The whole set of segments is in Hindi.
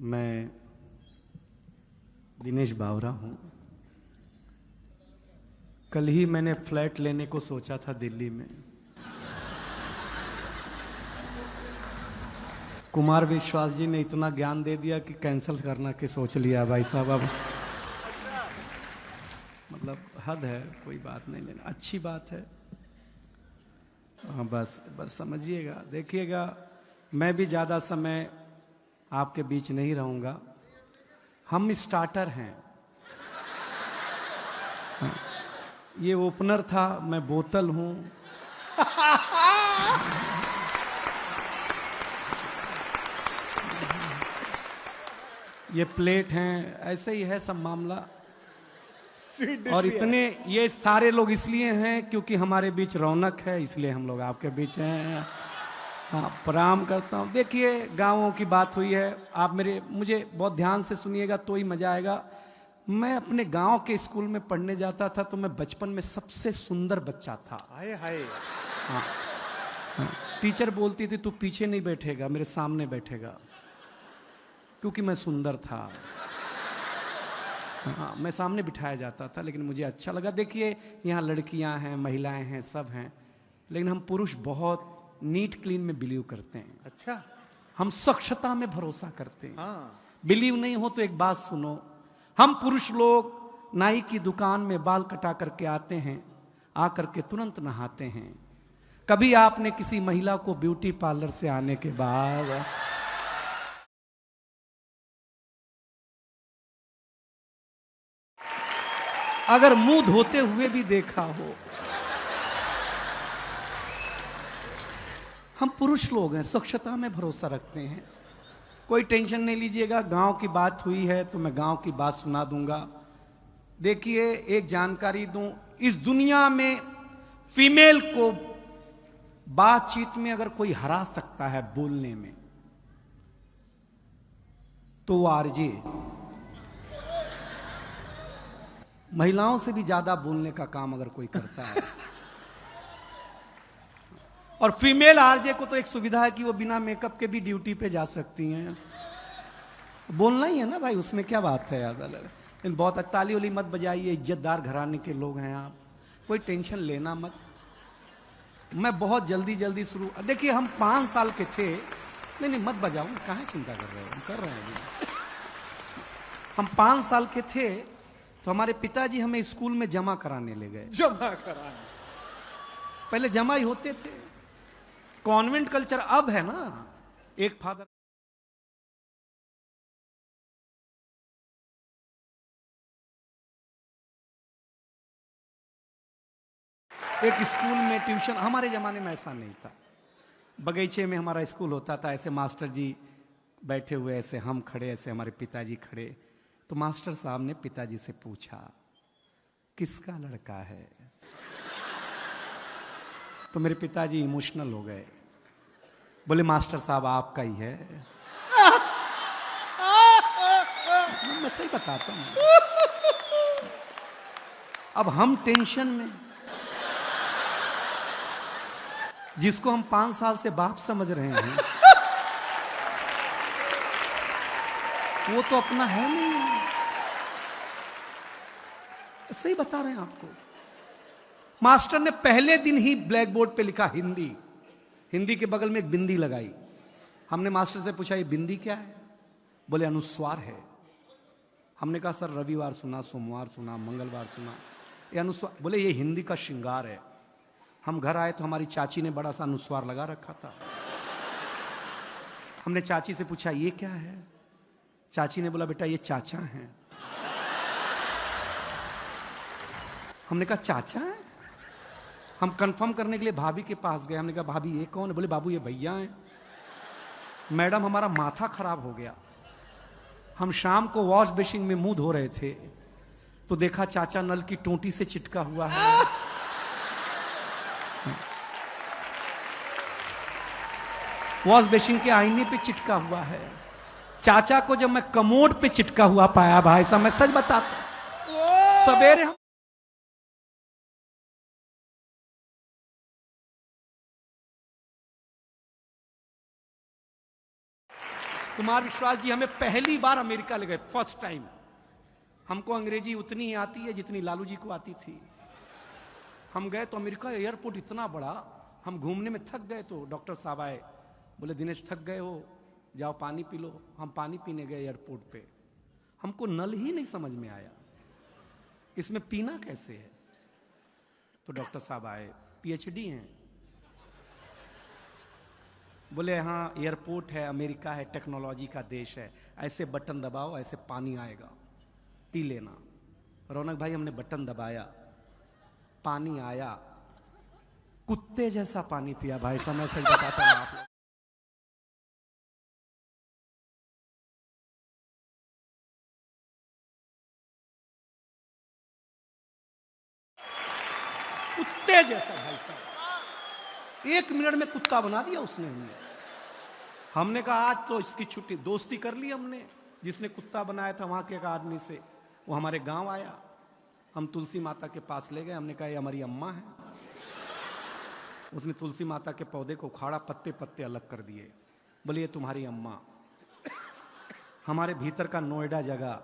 मैं दिनेश बावरा हूँ। कल ही मैंने फ्लैट लेने को सोचा था दिल्ली में। कुमार विश्वास जी ने इतना ज्ञान दे दिया कि कैंसिल करना के सोच लिया भाई साहब। अब मतलब हद है, कोई बात नहीं लेना, अच्छी बात है। हाँ, बस समझिएगा, देखिएगा, मैं भी ज़्यादा समय आपके बीच नहीं रहूँगा। हम स्टार्टर हैं। हाँ, ये ओपनर था, मैं बोतल हूँ। ये प्लेट हैं, ऐसे ही है सब मामला। और इतने ये सारे लोग इसलिए हैं क्योंकि हमारे बीच रौनक है, इसलिए हम लोग आपके बीच हैं। हाँ, प्रणाम करता हूँ। देखिए, गाँवों की बात हुई है, आप मुझे बहुत ध्यान से सुनिएगा तो ही मजा आएगा। मैं अपने गांव के स्कूल में पढ़ने जाता था तो मैं बचपन में सबसे सुंदर बच्चा था। हाय हाय। हाँ, हाँ, टीचर बोलती थी तू पीछे नहीं बैठेगा, मेरे सामने बैठेगा, क्योंकि मैं सुंदर था। हाँ, मैं सामने बिठाया जाता था, लेकिन मुझे अच्छा लगा। देखिए, यहाँ लड़कियां हैं, महिलाएं हैं, सब हैं, लेकिन हम पुरुष बहुत नीट क्लीन में बिलीव करते हैं। अच्छा, हम स्वच्छता में भरोसा करते हैं। हाँ। बिलीव नहीं हो तो एक बात सुनो, हम पुरुष लोग नाई की दुकान में बाल कटा करके आते हैं, आकर के तुरंत नहाते हैं। कभी आपने किसी महिला को ब्यूटी पार्लर से आने के बाद अगर मुंह धोते हुए भी देखा हो? हम पुरुष लोग हैं, स्वच्छता में भरोसा रखते हैं। कोई टेंशन नहीं लीजिएगा, गांव की बात हुई है तो मैं गांव की बात सुना दूंगा। देखिए, एक जानकारी दूं, इस दुनिया में फीमेल को बातचीत में अगर कोई हरा सकता है बोलने में, तो वो आरजे। महिलाओं से भी ज्यादा बोलने का काम अगर कोई करता है। और फीमेल आरजे को तो एक सुविधा है कि वो बिना मेकअप के भी ड्यूटी पे जा सकती हैं। बोलना ही है ना भाई, उसमें क्या बात है यार। लेकिन बहुत ताली वाली मत बजाइए, इज्जतदार घराने के लोग हैं आप, कोई टेंशन लेना मत। मैं बहुत जल्दी शुरू, देखिए हम 5 साल के थे। नहीं मत बजाओ, कहाँ चिंता कर रहे हो, हम कर रहे हैं। हम 5 साल के थे तो हमारे पिताजी हमें स्कूल में जमा कराने ले गए। जमा कराने? पहले जमा ही होते थे, कॉन्वेंट कल्चर अब है ना। एक फादर एक स्कूल में ट्यूशन, हमारे जमाने में ऐसा नहीं था। बगीचे में हमारा स्कूल होता था, ऐसे मास्टर जी बैठे हुए, ऐसे हम खड़े, ऐसे हमारे पिताजी खड़े। तो मास्टर साहब ने पिताजी से पूछा, किसका लड़का है? तो मेरे पिताजी इमोशनल हो गए, बोले मास्टर साहब आपका ही है। मैं सही बताता हूं। अब हम टेंशन में, जिसको हम 5 साल से बाप समझ रहे हैं, वो तो अपना है नहीं। सही बता रहे हैं आपको। मास्टर ने पहले दिन ही ब्लैक बोर्ड पे लिखा हिंदी, हिंदी के बगल में एक बिंदी लगाई। हमने मास्टर से पूछा ये बिंदी क्या है? बोले अनुस्वार है। हमने कहा सर रविवार सुना, सोमवार सुना, मंगलवार सुना, ये अनुस्वार? बोले ये हिंदी का श्रृंगार है। हम घर आए तो हमारी चाची ने बड़ा सा अनुस्वार लगा रखा था। हमने चाची से पूछा ये क्या है? चाची ने बोला बेटा ये चाचा हैं। हमने कहा चाचा है? हम कंफर्म करने के लिए भाभी के पास गए। हमने कहा भाभी ये कौन है? बोले बाबू ये भैया हैं। मैडम हमारा माथा खराब हो गया। हम शाम को वॉश बेसिन में मुंह धो रहे थे तो देखा चाचा नल की टोंटी से चिटका हुआ है। वॉश बेसिन के आईने पे चिटका हुआ है। चाचा को जब मैं कमोड पे चिटका हुआ पाया भाई साहब, मैं सच बताता, सवेरे हम तो कुमार विश्वास जी हमें पहली बार अमेरिका ले गए, फर्स्ट टाइम। हमको अंग्रेजी उतनी ही आती है जितनी लालू जी को आती थी। हम गए तो अमेरिका एयरपोर्ट इतना बड़ा, हम घूमने में थक गए तो डॉक्टर साहब आए, बोले दिनेश थक गए हो, जाओ पानी पी लो। हम पानी पीने गए एयरपोर्ट पे, हमको नल ही नहीं समझ में आया इसमें पीना कैसे है। तो डॉक्टर साहब आए, पीएचडी हैं, बोले हाँ एयरपोर्ट है, अमेरिका है, टेक्नोलॉजी का देश है, ऐसे बटन दबाओ ऐसे पानी आएगा, पी लेना। रौनक भाई हमने बटन दबाया, पानी आया, कुत्ते जैसा पानी पिया भाई, समय से बताता हूं आप लोग। कुत्ते जैसा भाई साहब, 1 मिनट में कुत्ता बना दिया उसने हमें। हमने कहा आज तो इसकी छुट्टी, दोस्ती कर ली हमने। जिसने कुत्ता बनाया था वहां के एक आदमी से, वो हमारे गांव आया, हम तुलसी माता के पास ले गए, हमने कहा ये हमारी अम्मा है। उसने तुलसी माता के पौधे को उखाड़ा, पत्ते पत्ते अलग कर दिए, बोले ये तुम्हारी अम्मा। हमारे भीतर का नोएडा जगह,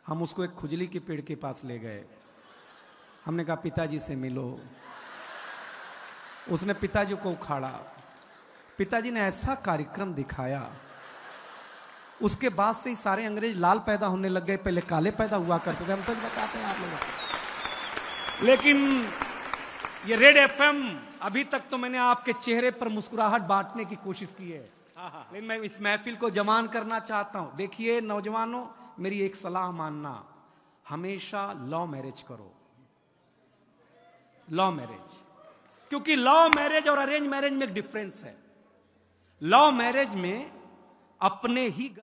हम उसको एक खुजली के पेड़ के पास ले गए, हमने कहा पिताजी से मिलो। उसने पिताजी को उखाड़ा, पिताजी ने ऐसा कार्यक्रम दिखाया, उसके बाद से ही सारे अंग्रेज लाल पैदा होने लग गए, पहले काले पैदा हुआ करते थे, हम सच बताते हैं आप लोग। लेकिन ये रेड एफएम, अभी तक तो मैंने आपके चेहरे पर मुस्कुराहट बांटने की कोशिश की है, लेकिन मैं इस महफिल को जवान करना चाहता हूं। देखिए नौजवानों, मेरी एक सलाह मानना, हमेशा लव मैरिज करो, लव मैरिज, क्योंकि लव मैरिज और अरेंज मैरिज में एक डिफरेंस है। लव मैरिज में अपने ही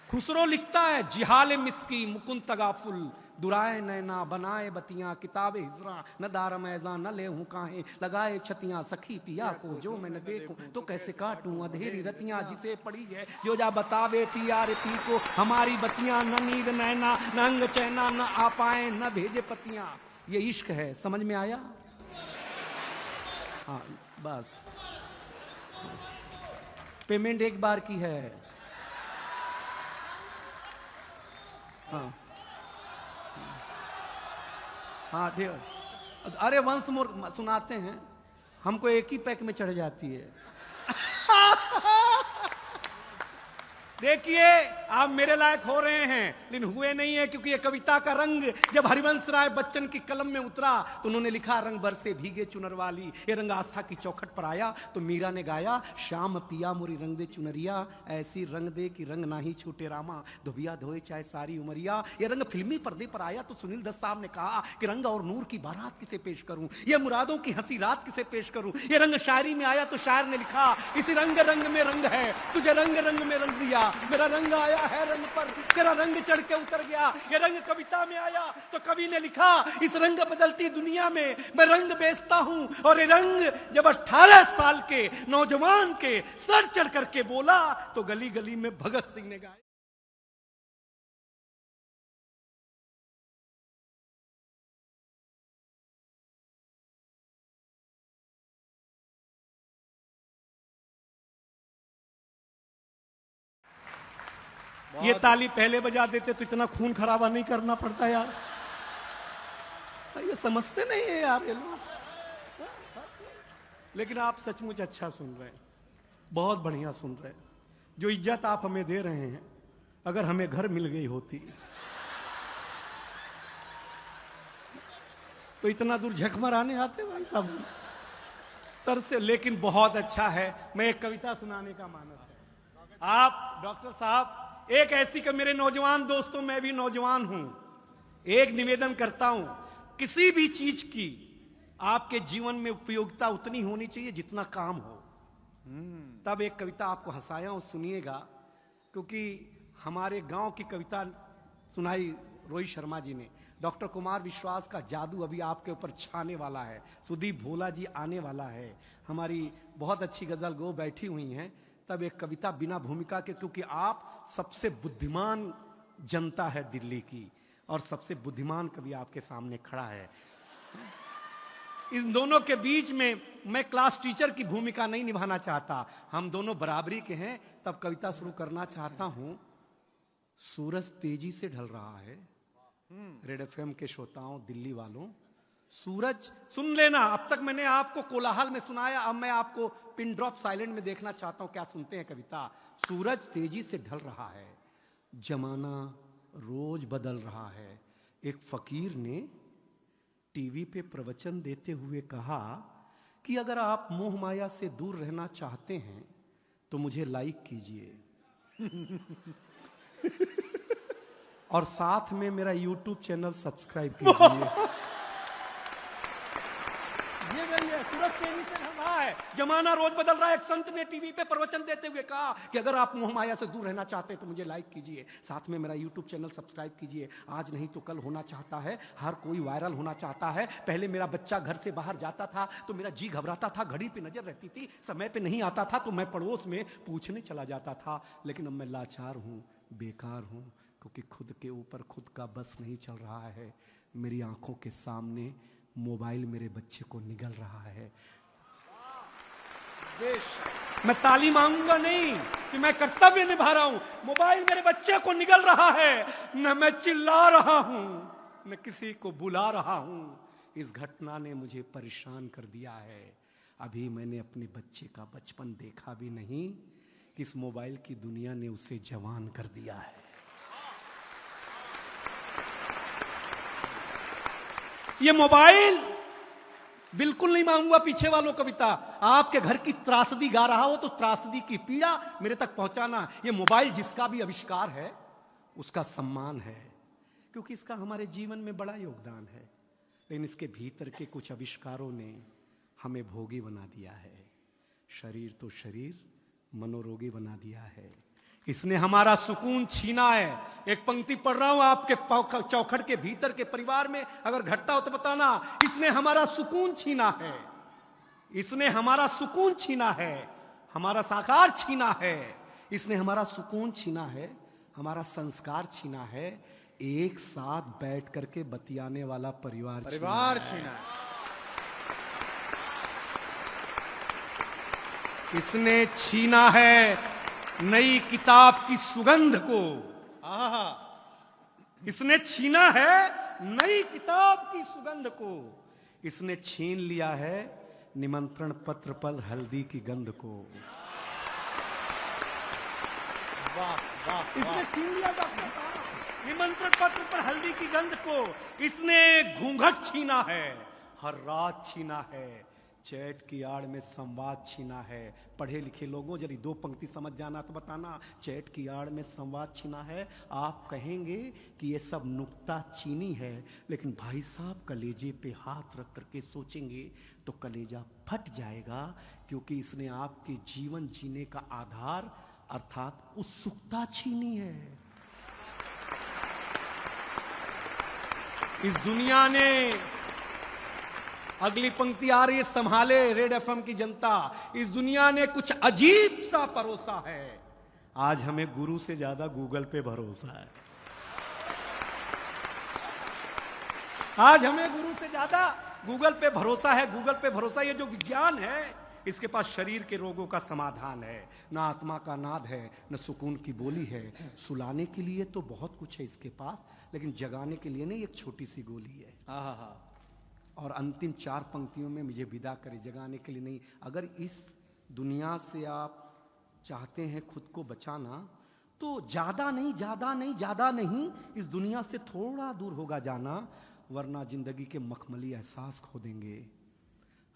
खुसरो लिखता है, जिहाले मिस्की मुकुंद तगाफुल, दुराए नैना बनाए बतियां, किताबे हिजरा न दारम ऐजा न ले हूं काहे, लगाए छतियां सखी पिया को, जो मैं न देखूं तो कैसे काटूं अधेरी रतियां, जिसे पड़ी है जो जा बतावे टीआरपी को, हमारी बतियां न नींद नैना न अंग चैना, न आ पाए न भेजे पतियां। ये इश्क है, समझ में आया? हाँ बस, पेमेंट एक बार की है। हाँ हाँ ठीक। अरे वंस मोर सुनाते हैं, हमको एक ही पैक में चढ़ जाती है। देखिए आप मेरे लायक हो रहे हैं, लेकिन हुए नहीं है, क्योंकि ये कविता का रंग जब हरिवंश राय बच्चन की कलम में उतरा तो उन्होंने लिखा, रंग बरसे भीगे चुनर वाली, ये रंग आस्था की चौखट पर आया तो मीरा ने गाया, श्याम पिया मोरी रंग दे चुनरिया, ऐसी रंग दे कि रंग ना ही छूटे रामा, धोबिया धोए चाहे सारी उमरिया। ये रंग फिल्मी पर्दे पर आया तो सुनील दत्त साहब ने कहा कि रंग और नूर की बारात किसे पेश करूं, ये मुरादों की हंसी रात किसे पेश करूं। ये रंग शायरी में आया तो शायर ने लिखा, इसी रंग रंग में रंग है, तुझे रंग रंग में रंग दिया, मेरा रंग आया है रंग पर, तेरा रंग चढ़ के उतर गया। ये रंग कविता में आया तो कवि ने लिखा, इस रंग बदलती दुनिया में मैं रंग बेचता हूं। और ये रंग जब 18 साल के नौजवान के सर चढ़ करके बोला तो गली गली में भगत सिंह ने गाया। ये ताली पहले बजा देते तो इतना खून खराबा नहीं करना पड़ता यार। ये समझते नहीं है यार ये लोग, लेकिन आप सचमुच अच्छा सुन रहे हैं, बहुत बढ़िया सुन रहे हैं। जो इज्जत आप हमें दे रहे हैं, अगर हमें घर मिल गई होती तो इतना दूर झक मराने आते भाई साहब तर से। लेकिन बहुत अच्छा है, मैं एक कविता सुनाने का मानस है। आप डॉक्टर साहब, एक ऐसी कि मेरे नौजवान दोस्तों, मैं भी नौजवान हूं, एक निवेदन करता हूं, किसी भी चीज की आपके जीवन में उपयोगिता उतनी होनी चाहिए जितना काम हो। तब एक कविता आपको हंसाया हूं, सुनिएगा, क्योंकि हमारे गांव की कविता सुनाई रोहित शर्मा जी ने। डॉक्टर कुमार विश्वास का जादू अभी आपके ऊपर छाने वाला है, सुदीप भोला जी आने वाला है, हमारी बहुत अच्छी गजल गो बैठी हुई हैं, तब एक कविता बिना भूमिका के, क्योंकि आप सबसे बुद्धिमान जनता है दिल्ली की और सबसे बुद्धिमान कवि आपके सामने खड़ा है। इन दोनों के बीच में मैं क्लास टीचर की भूमिका नहीं निभाना चाहता, हम दोनों बराबरी के हैं। तब कविता शुरू करना चाहता हूं। सूरज तेजी से ढल रहा है। रेड एफएम के श्रोताओं, दिल्ली वालों, सूरज सुन लेना। अब तक मैंने आपको कोलाहल में सुनाया, अब मैं आपको पिन ड्रॉप साइलेंट में देखना चाहता हूं। क्या सुनते हैं कविता? सूरज तेजी से ढल रहा है, जमाना रोज बदल रहा है। एक फकीर ने टीवी पे प्रवचन देते हुए कहा कि अगर आप मोह माया से दूर रहना चाहते हैं तो मुझे लाइक कीजिए और साथ में मेरा YouTube चैनल सब्सक्राइब कीजिए। ये वही है, सूरज तेजी से ढल रहा है, जमाना रोज बदल रहा है। एक संत ने टीवी पे प्रवचन देते हुए कहा कि अगर आप मोह माया से दूर रहना चाहते हैं तो मुझे लाइक कीजिए, साथ में मेरा YouTube चैनल सब्सक्राइब कीजिए। आज नहीं तो कल होना चाहता है, हर कोई वायरल होना चाहता है। पहले मेरा बच्चा घर से बाहर जाता था तो मेरा जी घबराता था, घड़ी पे नजर रहती थी, समय पे नहीं आता था तो मैं पड़ोस में पूछने चला जाता था। लेकिन अब मैं लाचार हूँ, बेकार हूँ, क्योंकि खुद के ऊपर खुद का बस नहीं चल रहा है। मेरी आंखों के सामने मोबाइल मेरे बच्चे को निगल रहा है। मैं ताली मांगूंगा नहीं कि मैं कर्तव्य निभा रहा हूं, मोबाइल मेरे बच्चे को निगल रहा है। न मैं चिल्ला रहा हूं, न किसी को बुला रहा हूं। इस घटना ने मुझे परेशान कर दिया है। अभी मैंने अपने बच्चे का बचपन देखा भी नहीं कि इस मोबाइल की दुनिया ने उसे जवान कर दिया है। ये मोबाइल बिल्कुल नहीं मांगूंगा पीछे वालों कविता। आपके घर की त्रासदी गा रहा हो तो त्रासदी की पीड़ा मेरे तक पहुंचाना। ये मोबाइल जिसका भी आविष्कार है उसका सम्मान है, क्योंकि इसका हमारे जीवन में बड़ा योगदान है। लेकिन इसके भीतर के कुछ आविष्कारों ने हमें भोगी बना दिया है। शरीर तो शरीर, मनोरोगी बना दिया है। इसने हमारा सुकून छीना है। एक पंक्ति पढ़ रहा हूं आपके चौखट के भीतर के परिवार में अगर घटता हो तो बताना। इसने हमारा सुकून छीना है, इसने हमारा सुकून छीना है, हमारा साकार छीना है। इसने हमारा सुकून छीना है, हमारा संस्कार छीना है। एक साथ बैठ करके बतियाने वाला परिवार छीना है। इसने छीना है नई किताब की सुगंध को। इसने छीना है नई किताब की सुगंध को। इसने छीन लिया है निमंत्रण पत्र पर हल्दी की गंध को। वाह वाह, इसने छीन लिया निमंत्रण पत्र पर हल्दी की गंध को। इसने घूंघट छीना है, हर रात छीना है, चैट की आड़ में संवाद छीना है। पढ़े लिखे लोगों जरा दो पंक्ति समझ जाना तो बताना। चैट की आड़ में संवाद छीना है। आप कहेंगे कि ये सब नुक्ता चीनी है, लेकिन भाई साहब कलेजे पे हाथ रख करके सोचेंगे तो कलेजा फट जाएगा, क्योंकि इसने आपके जीवन जीने का आधार अर्थात उत्सुकता छीनी है। इस दुनिया ने, अगली पंक्ति आ रही है, संभाले रेड एफएम की जनता, इस दुनिया ने कुछ अजीब सा परोसा है। आज हमें गुरु से ज्यादा गूगल पे भरोसा है। आज हमें गुरु से ज्यादा गूगल पे भरोसा है। गूगल पे भरोसा, ये जो विज्ञान है इसके पास शरीर के रोगों का समाधान है। ना आत्मा का नाद है, न सुकून की बोली है। सुलाने के लिए तो बहुत कुछ है इसके पास, लेकिन जगाने के लिए नहीं, एक छोटी सी गोली है। और अंतिम चार पंक्तियों में मुझे विदा करे, जगाने के लिए नहीं। अगर इस दुनिया से आप चाहते हैं खुद को बचाना तो ज्यादा नहीं इस दुनिया से थोड़ा दूर होगा जाना, वरना जिंदगी के मखमली एहसास खो देंगे,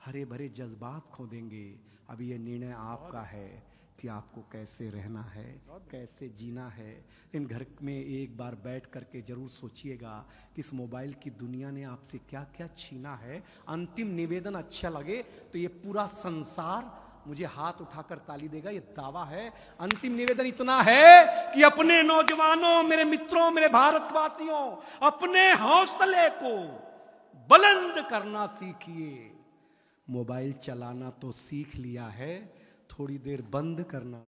हरे भरे जज्बात खो देंगे। अभी यह निर्णय आपका है कि आपको कैसे रहना है, कैसे जीना है। इन घर में एक बार बैठ करके जरूर सोचिएगा कि इस मोबाइल की दुनिया ने आपसे क्या क्या छीना है। अंतिम निवेदन अच्छा लगे तो ये पूरा संसार मुझे हाथ उठाकर ताली देगा, ये दावा है। अंतिम निवेदन इतना है कि अपने नौजवानों, मेरे मित्रों, मेरे भारतवासियों, अपने हौसले को बुलंद करना सीखिए। मोबाइल चलाना तो सीख लिया है, थोड़ी देर बंद करना